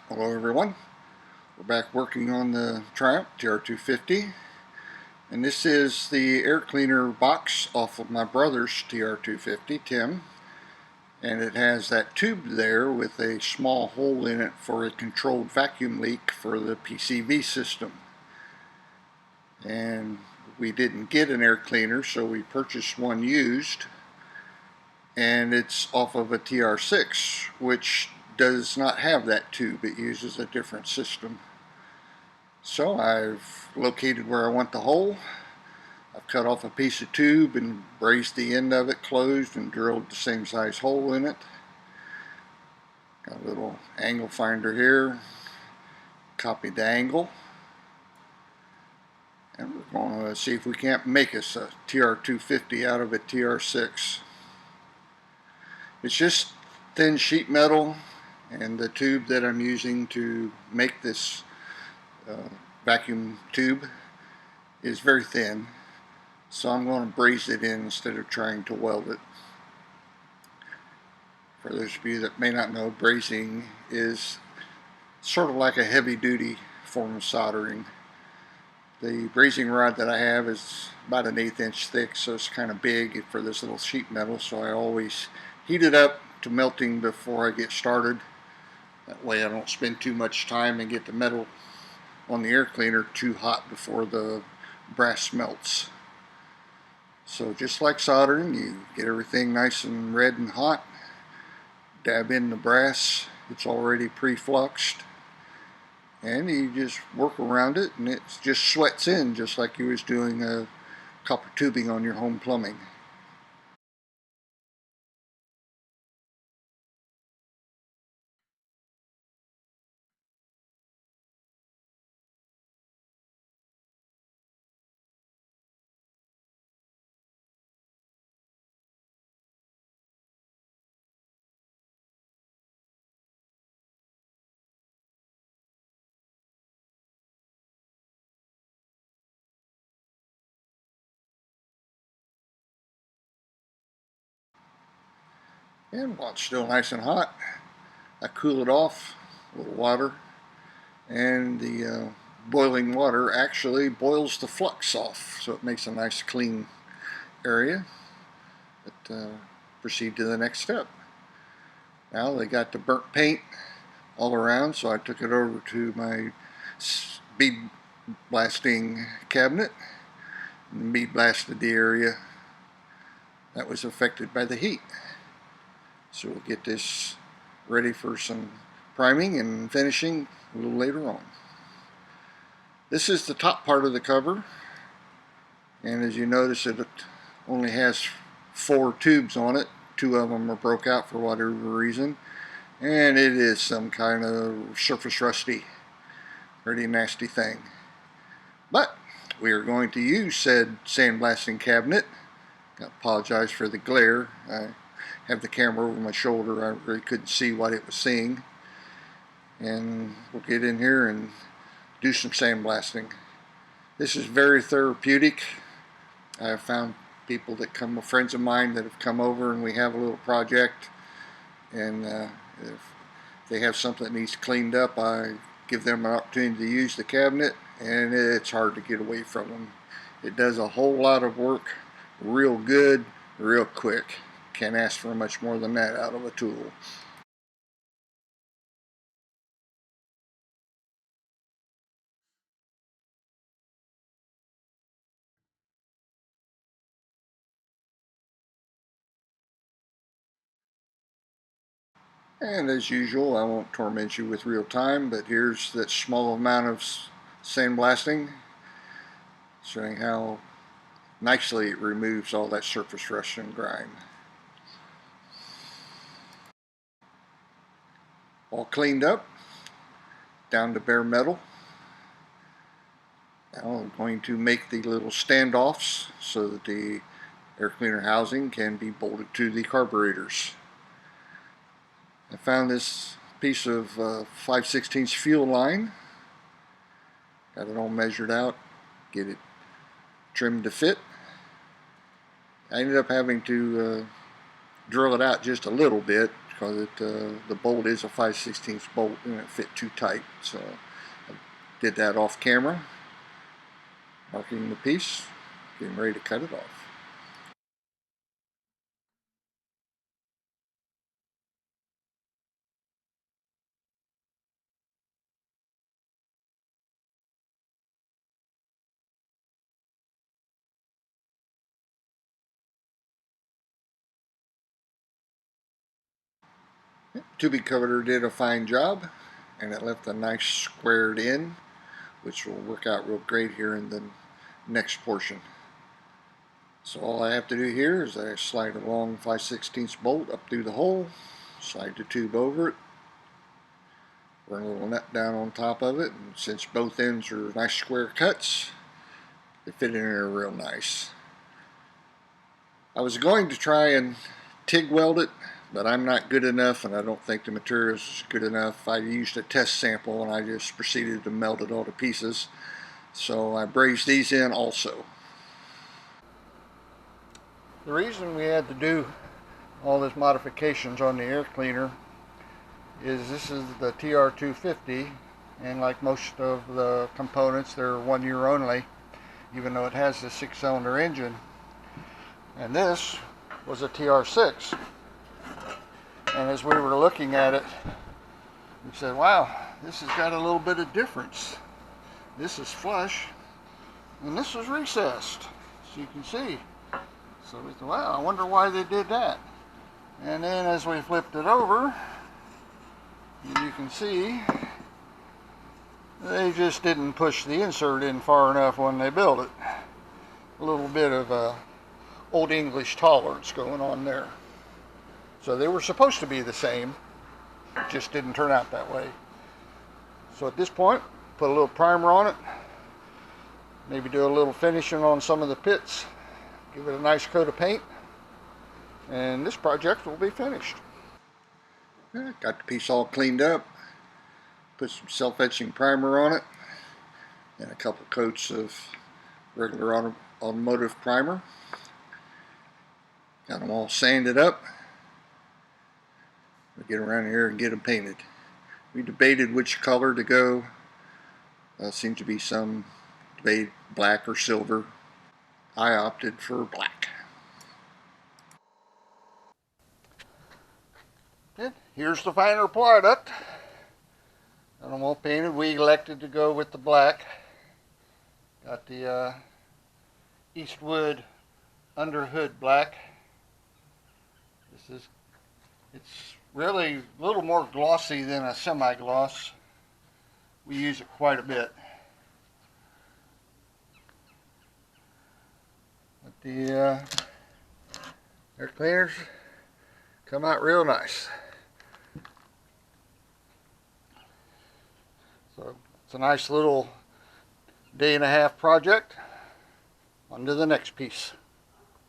Hello everyone, we're back working on the Triumph Tr250, and this is the air cleaner box off of my brother's Tr250, Tim, and it has that tube there with a small hole in it for a controlled vacuum leak for the PCV system. And we didn't get an air cleaner, so we purchased one used, and it's off of a Tr6, which does not have that tube. It uses a different system. So I've located where I want the hole. I've cut off a piece of tube and brazed the end of it closed and drilled the same size hole in it. Got a little angle finder here. Copied the angle. And we're going to see if we can't make us a Tr250 out of a Tr6. It's just thin sheet metal, and the tube that I'm using to make this vacuum tube is very thin, so I'm going to braze it in instead of trying to weld it. For those of you that may not know, brazing is sort of like a heavy-duty form of soldering. The brazing rod that I have is about an 1/8 inch thick, so it's kind of big for this little sheet metal, so I always heat it up to melting before I get started. That way I don't spend too much time and get the metal on the air cleaner too hot before the brass melts. So just like soldering, you get everything nice and red and hot, dab in the brass, it's already pre-fluxed, and you just work around it and it just sweats in just like you was doing a copper tubing on your home plumbing. And while it's still nice and hot, I cool it off with water, and the boiling water actually boils the flux off, so it makes a nice clean area. But proceed to the next step. Now they got the burnt paint all around, so I took it over to my bead blasting cabinet and bead blasted the area that was affected by the heat. So we'll get this ready for some priming and finishing a little later on. This is the top part of the cover, and as you notice, it only has 4 tubes on it. 2 of them are broke out for whatever reason, and it is some kind of surface rusty, pretty nasty thing. But we are going to use said sandblasting cabinet. I apologize for the glare. I have the camera over my shoulder. I really couldn't see what it was seeing. And we'll get in here and do some sandblasting. This is very therapeutic. I have found people that come, friends of mine that have come over, and we have a little project, and if they have something that needs cleaned up, I give them an opportunity to use the cabinet, and it's hard to get away from them. It does a whole lot of work real good, real quick. Can't ask for much more than that out of a tool. And as usual, I won't torment you with real time, but here's that small amount of sandblasting, showing how nicely it removes all that surface rust and grime. All cleaned up, down to bare metal. Now I'm going to make the little standoffs so that the air cleaner housing can be bolted to the carburetors. I found this piece of 5/16 fuel line. Got it all measured out, get it trimmed to fit. I ended up having to drill it out just a little bit because the bolt is a 5/16 bolt and it fit too tight. So I did that off camera, marking the piece, getting ready to cut it off. Tubing cover did a fine job, and it left a nice squared end, which will work out real great here in the next portion. So all I have to do here is I slide a long 5/16 bolt up through the hole, slide the tube over it, run a little nut down on top of it, and since both ends are nice square cuts, they fit in there real nice. I was going to try and TIG weld it, but I'm not good enough, and I don't think the material is good enough. I used a test sample and I just proceeded to melt it all to pieces. So I brazed these in also. The reason we had to do all these modifications on the air cleaner is this is the Tr250, and like most of the components, they're 1 year only, even though it has the 6-cylinder engine. And this was a TR6. And as we were looking at it, we said, wow, this has got a little bit of difference. This is flush, and this is recessed, so you can see. So we thought, wow, I wonder why they did that. And then as we flipped it over, you can see they just didn't push the insert in far enough when they built it. A little bit of Old English tolerance going on there. So they were supposed to be the same, it just didn't turn out that way. So at this point, put a little primer on it, maybe do a little finishing on some of the pits, give it a nice coat of paint, and this project will be finished. Got the piece all cleaned up, put some self-etching primer on it, and a couple coats of regular automotive primer. Got them all sanded up. We'll get around here and get them painted. We debated which color to go. Seemed to be some debate, black or silver. I opted for black. And here's the final product. Got them all painted. We elected to go with the black. Got the Eastwood underhood black. It's really a little more glossy than a semi-gloss. We use it quite a bit. But the air cleaners come out real nice. So it's a nice little day and a half project. On to the next piece.